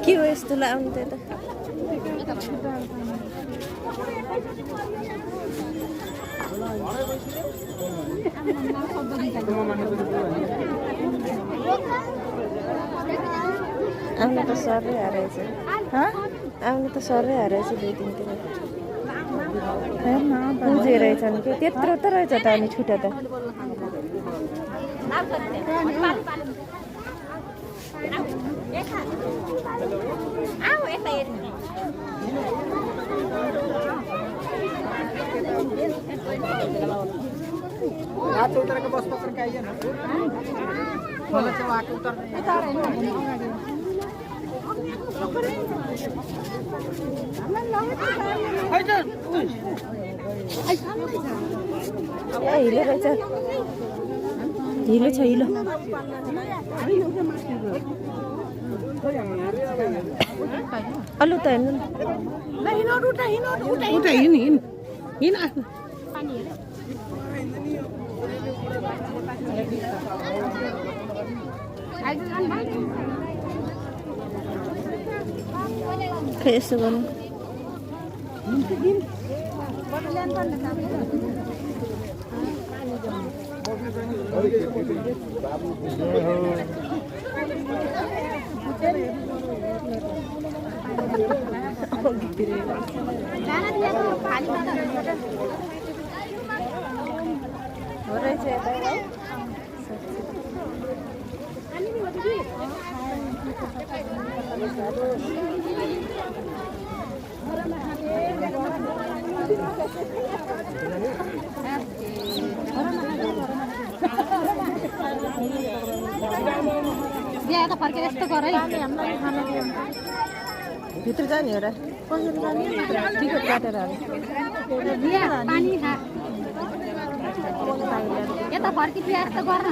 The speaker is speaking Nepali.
के हो यस्तो लाउनु त आउनु त सरै हारेछ आउनु त सरै हारेछ 2 दिनतिर बुझे रहेछन् कि त्यत्रो त रहेछ त अनि छुटा त उतर के बस पकड़ के आइए ना खोला से आके उतर हिलो रहेछ हिलो छ हिलो अलु त हेर्नु खै यस्तो गर्नु हो रहेछ यता है यहाँ त फर्केर यस्तो गर है भित्र जाने हो र टिकट काटेर पानी खा यता फर्किँदै यस्तो गर्न